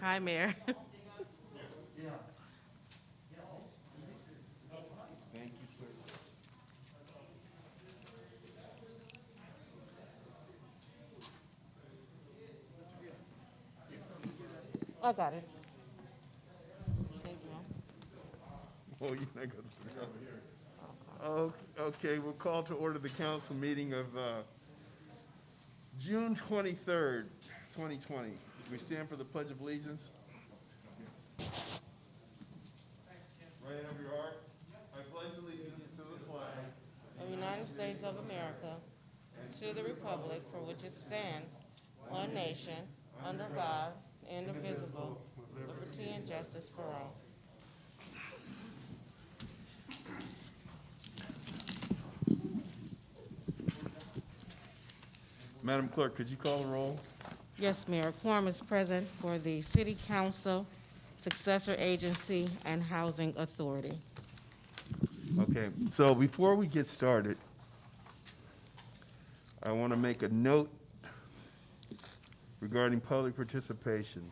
Hi, Mayor. Thank you, sir. I got it. Thank you. Oh, you're not going to sit over here. Okay, we'll call to order the council meeting of June 23rd, 2020. We stand for the Pledge of Allegiance. Right over your heart. I pledge allegiance to the flag Of the United States of America, to the republic for which it stands, one nation, under God, indivisible, liberty and justice for all. Madam Clerk, could you call the roll? Yes, Mayor. Quorum is present for the City Council, Successor Agency, and Housing Authority. Okay, so before we get started, I want to make a note regarding public participation.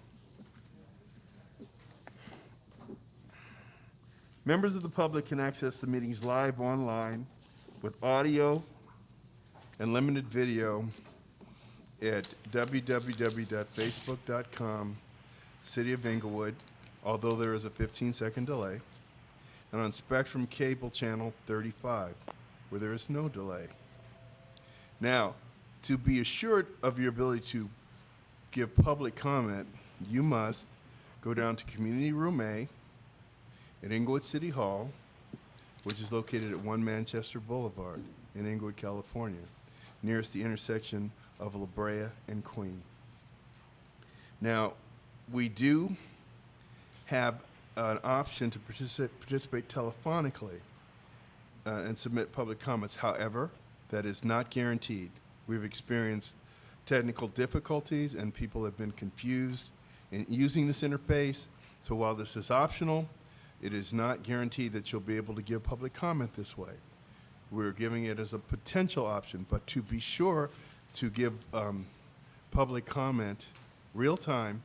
Members of the public can access the meetings live online with audio and limited video at www.facebook.com, City of Inglewood, although there is a 15-second delay, and on Spectrum Cable Channel 35, where there is no delay. Now, to be assured of your ability to give public comment, you must go down to Community Room A at Inglewood City Hall, which is located at 1 Manchester Boulevard in Inglewood, California, nearest the intersection of La Brea and Queen. Now, we do have an option to participate telephonically and submit public comments. However, that is not guaranteed. We've experienced technical difficulties and people have been confused in using this interface. So while this is optional, it is not guaranteed that you'll be able to give public comment this way. We're giving it as a potential option, but to be sure to give public comment real time,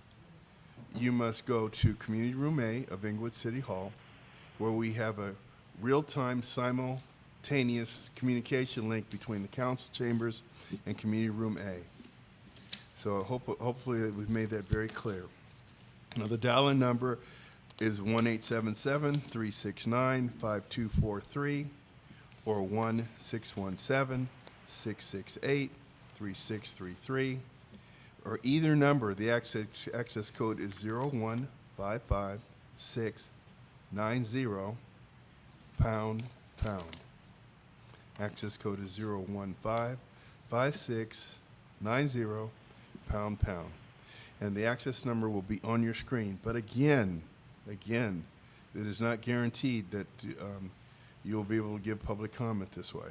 you must go to Community Room A of Inglewood City Hall, where we have a real-time simultaneous communication link between the council chambers and Community Room A. So hopefully we've made that very clear. Now the dial-in number is 1-877-369-5243 or 1-617-668-3633, or either number. The access code is 0155690 pound. Access code is 0155690 pound. And the access number will be on your screen. But again, it is not guaranteed that you'll be able to give public comment this way.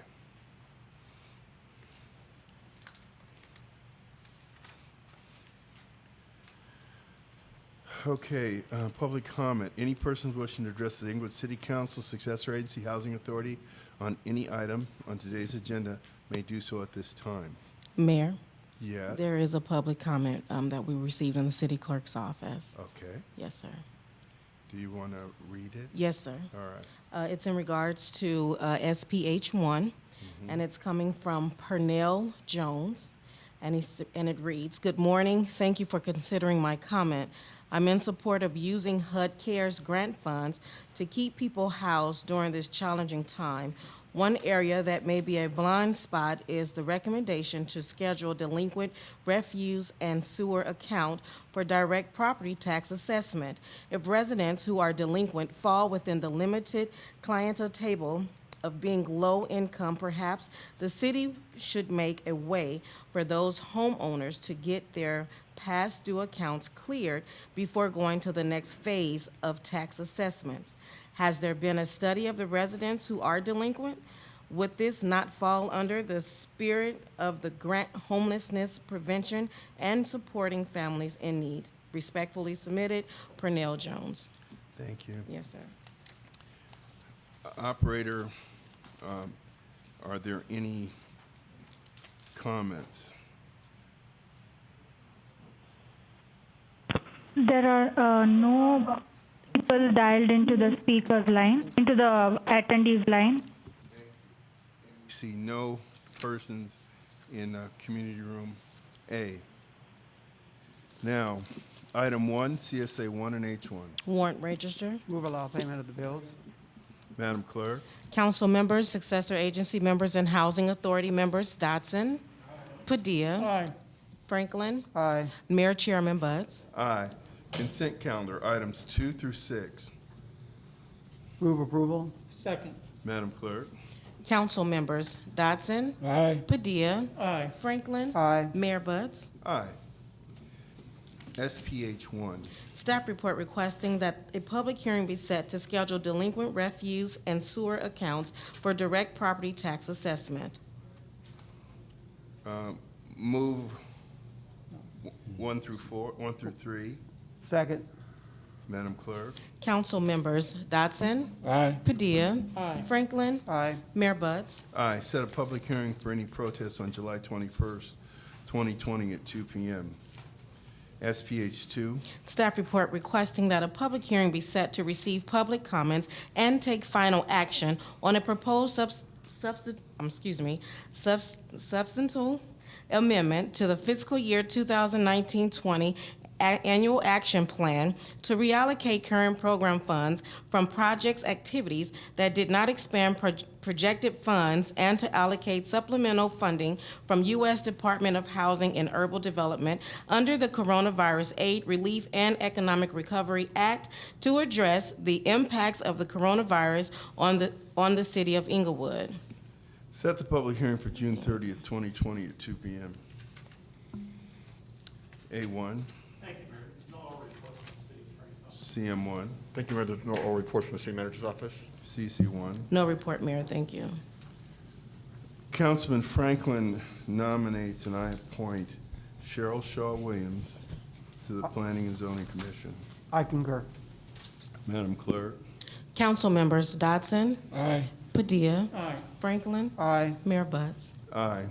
Okay, public comment. Any persons wishing to address the Inglewood City Council, Successor Agency, Housing Authority on any item on today's agenda may do so at this time. Mayor, Yes? there is a public comment that we received in the city clerk's office. Okay. Yes, sir. Do you want to read it? Yes, sir. All right. It's in regards to SPH 1, and it's coming from Pernell Jones, and it reads, "Good morning. Thank you for considering my comment. I'm in support of using HUD Cares grant funds to keep people housed during this challenging time. One area that may be a blind spot is the recommendation to schedule delinquent refuse and sewer account for direct property tax assessment. If residents who are delinquent fall within the limited clientele table of being low income, perhaps the city should make a way for those homeowners to get their past due accounts cleared before going to the next phase of tax assessments. Has there been a study of the residents who are delinquent? Would this not fall under the spirit of the grant homelessness prevention and supporting families in need? Respectfully submitted, Pernell Jones." Thank you. Yes, sir. Operator, are there any comments? There are no people dialed into the speaker's line, into the attendees line. We see no persons in Community Room A. Now, item 1, CSA 1 and H1. Warrant register. Move allow payment of the bills. Madam Clerk, Council members, successor agency members, and housing authority members, Dotson. Padilla. Aye. Franklin. Aye. Mayor Chairman Buds. aye. Consent calendar, items 2 through 6. Move approval. Second. Madam Clerk, Council members, Dotson. Aye. Padilla. Aye. Franklin. Aye. Mayor Buds. aye. SPH 1. Staff report requesting that a public hearing be set to schedule delinquent refuse and sewer accounts for direct property tax assessment. Move 1 through 4, 1 through 3. Second. Madam Clerk, Council members, Dotson. Aye. Padilla. Aye. Franklin. Aye. Mayor Buds. aye. Set a public hearing for any protests on July 21st, 2020 at 2 p.m. SPH 2. Staff report requesting that a public hearing be set to receive public comments and take final action on a proposed substantial amendment to the fiscal year 2019-20 annual action plan to reallocate current program funds from projects activities that did not expand projected funds and to allocate supplemental funding from U.S. Department of Housing and Urban Development under the Coronavirus Aid, Relief, and Economic Recovery Act to address the impacts of the coronavirus on the city of Inglewood. Set the public hearing for June 30th, 2020 at 2 p.m. A1. Thank you, Mayor. No oral reports from the city attorney's office. CM1. Thank you, Mayor. There's no oral reports from the city manager's office. CC1. No report, Mayor. Thank you. Councilman Franklin nominates and I appoint Cheryl Shaw Williams to the Planning and Zoning Commission. I concur. Madam Clerk, Council members, Dotson. Aye. Padilla. Aye. Franklin. Aye. Mayor Buds. aye.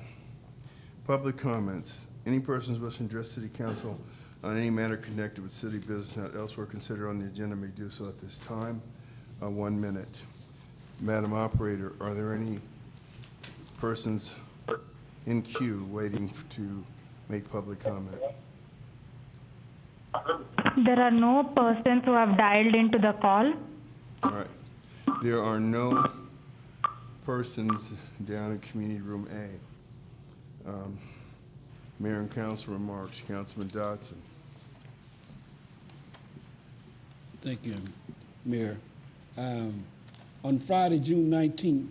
Public comments. Any persons wishing to address City Council on any matter connected with city business not elsewhere considered on the agenda may do so at this time. 1 minute. Madam Operator, are there any persons in queue waiting to make public comment? There are no persons who have dialed into the call. All right. There are no persons down in Community Room A. Mayor and council remarks. Councilman Dodson. Thank you, Mayor. On Friday, June 19th,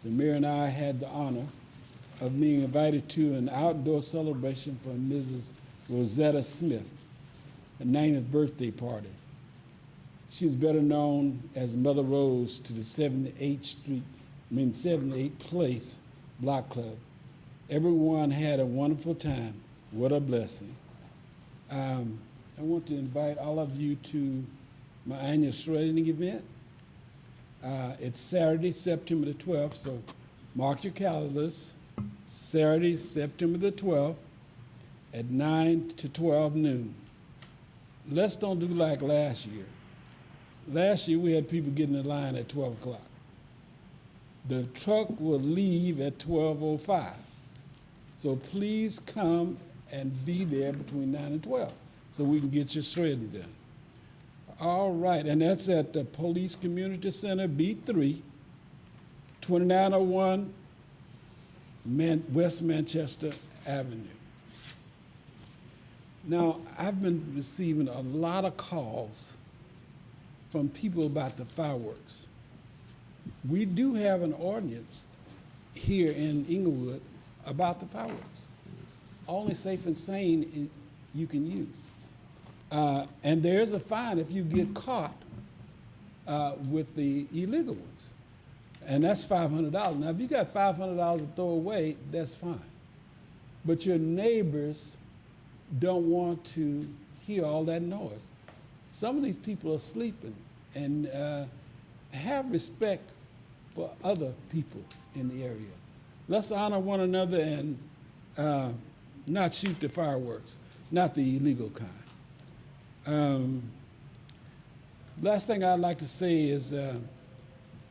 the mayor and I had the honor of being invited to an outdoor celebration for Mrs. Rosetta Smith, her 90th birthday party. She is better known as Mother Rose to the 78th Place Block Club. Everyone had a wonderful time. What a blessing. I want to invite all of you to my annual shredding event. It's Saturday, September the 12th, so mark your calendars. Saturday, September the 12th at 9 to 12 noon. Let's don't do like last year. Last year, we had people getting in line at 12 o'clock. The truck will leave at 12:05. So please come and be there between 9 and 12 so we can get your shredding done. All right, and that's at the Police Community Center, B3, 2901 West Manchester Avenue. Now, I've been receiving a lot of calls from people about the fireworks. We do have an ordinance here in Inglewood about the fireworks. Only safe and sane you can use. And there's a fine if you get caught with the illegal ones. And that's $500. Now, if you got $500 to throw away, that's fine. But your neighbors don't want to hear all that noise. Some of these people are sleeping, and have respect for other people in the area. Let's honor one another and not shoot the fireworks, not the illegal kind. Last thing I'd like to say is I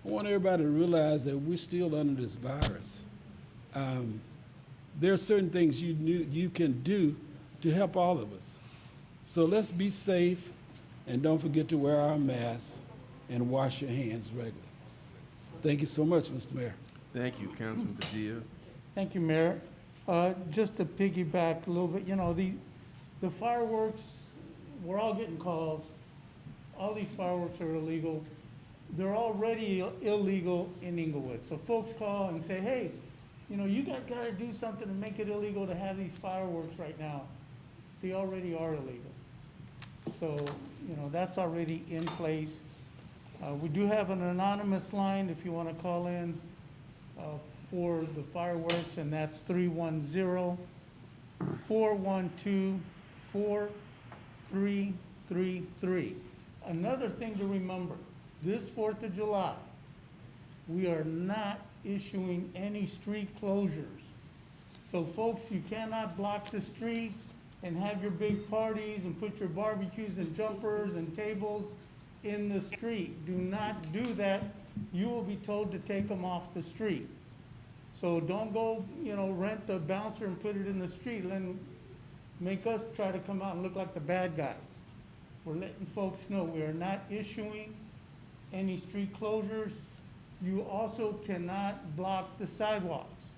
want everybody to realize that we're still under this virus. There are certain things you can do to help all of us. So let's be safe, and don't forget to wear our masks and wash your hands regularly. Thank you so much, Mr. Mayor. Thank you, Councilman Padilla. Thank you, Mayor. Just to piggyback a little bit, the fireworks, we're all getting calls. All these fireworks are illegal. They're already illegal in Inglewood. So folks call and say, hey, you guys gotta do something to make it illegal to have these fireworks right now. They already are illegal. So, that's already in place. We do have an anonymous line if you wanna call in, for the fireworks, and that's 310-412-4333. Another thing to remember, this 4th of July, we are not issuing any street closures. So folks, you cannot block the streets and have your big parties and put your barbecues and jumpers and tables in the street. Do not do that. You will be told to take them off the street. So don't go, rent a bouncer and put it in the street and then make us try to come out and look like the bad guys. We're letting folks know we are not issuing any street closures. You also cannot block the sidewalks.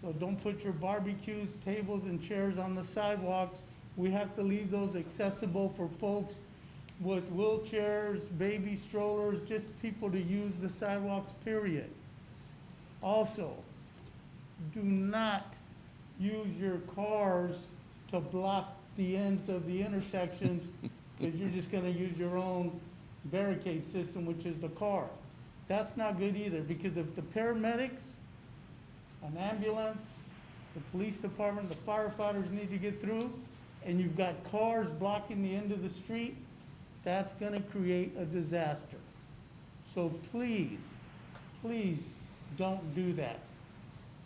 So don't put your barbecues, tables, and chairs on the sidewalks. We have to leave those accessible for folks with wheelchairs, baby strollers, just people to use the sidewalks, period. Also, do not use your cars to block the ends of the intersections because you're just gonna use your own barricade system, which is the car. That's not good either, because if the paramedics, an ambulance, the police department, the firefighters need to get through, and you've got cars blocking the end of the street, that's gonna create a disaster. So please, please don't do that.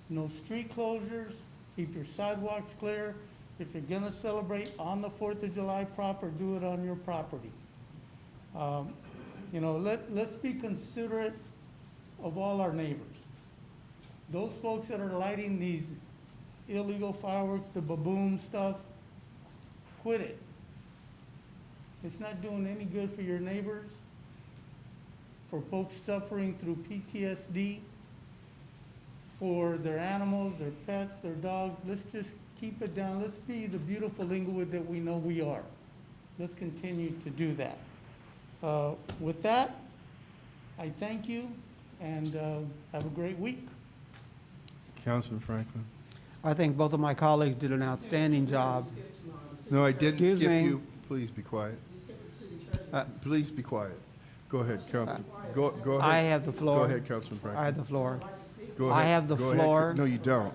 No street closures, keep your sidewalks clear. If you're gonna celebrate on the 4th of July proper, do it on your property. Let's be considerate of all our neighbors. Those folks that are lighting these illegal fireworks, the baboon stuff, quit it. It's not doing any good for your neighbors, for folks suffering through PTSD, for their animals, their pets, their dogs. Let's just keep it down. Let's be the beautiful Inglewood that we know we are. Let's continue to do that. With that, I thank you and have a great week. Councilman Franklin. I think both of my colleagues did an outstanding job. No, I didn't Excuse skip me. you. Please be quiet. Please be quiet. Go ahead, Councilman. Go ahead. I have the floor. Go ahead, Councilman Franklin. I have the floor. Go I ahead. have the Go ahead. floor. No, you don't.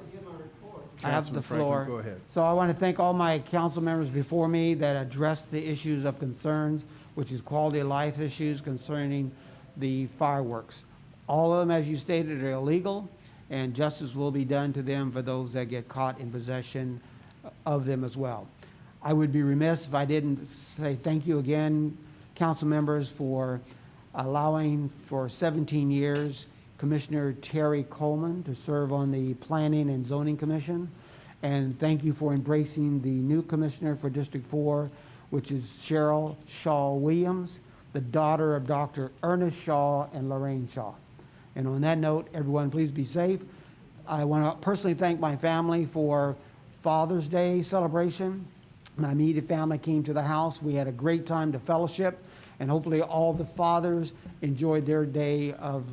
I have the Councilman Franklin, floor. go ahead. So I want to thank all my council members before me that addressed the issues of concerns, which is quality of life issues concerning the fireworks. All of them, as you stated, are illegal, and justice will be done to them for those that get caught in possession of them as well. I would be remiss if I didn't say thank you again, council members, for allowing for 17 years Commissioner Terry Coleman to serve on the Planning and Zoning Commission. And thank you for embracing the new commissioner for District 4, which is Cheryl Shaw Williams, the daughter of Dr. Ernest Shaw and Lorraine Shaw. And on that note, everyone, please be safe. I want to personally thank my family for Father's Day celebration. My immediate family came to the house. We had a great time to fellowship, and hopefully all the fathers enjoyed their day of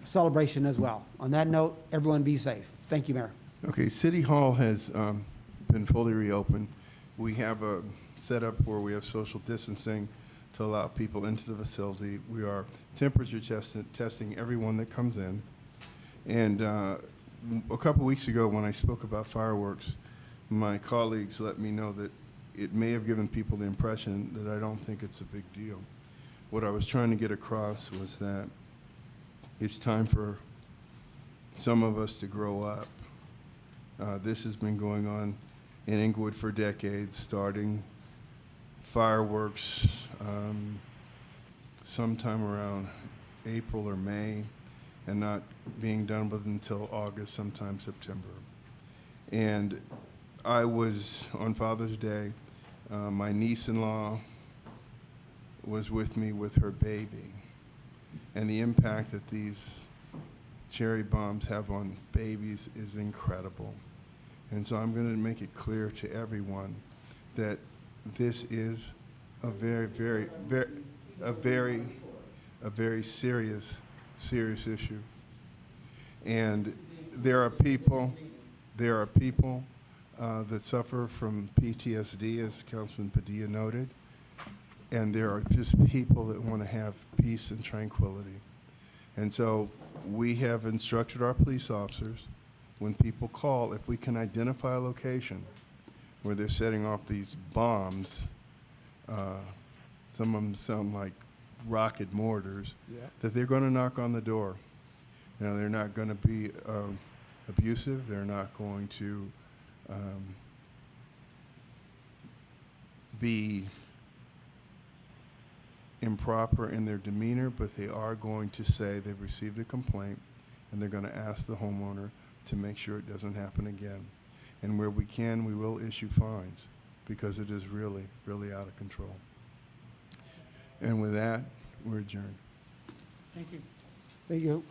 celebration as well. On that note, everyone be safe. Thank you, Mayor. Okay, City Hall has been fully reopened. We have a setup where we have social distancing to allow people into the facility. We are temperature testing everyone that comes in. And a couple weeks ago, when I spoke about fireworks, my colleagues let me know that it may have given people the impression that I don't think it's a big deal. What I was trying to get across was that it's time for some of us to grow up. This has been going on in Inglewood for decades, starting fireworks sometime around April or May, and not being done with until August, sometime September. And I was, on Father's Day, my niece-in-law was with me with her baby. And the impact that these cherry bombs have on babies is incredible. And so I'm going to make it clear to everyone that this is a very serious issue. And there are people that suffer from PTSD, as Councilman Padilla noted, and there are just people that want to have peace and tranquility. And so we have instructed our police officers, when people call, if we can identify a location where they're setting off these bombs, some of them sound like rocket mortars, that they're going to knock on the door. You know, they're not going to be abusive. They're not going to be improper in their demeanor, but they are going to say they've received a complaint, and they're going to ask the homeowner to make sure it doesn't happen again. And where we can, we will issue fines, because it is really, really out of control. And with that, we're adjourned. Thank you. Thank you.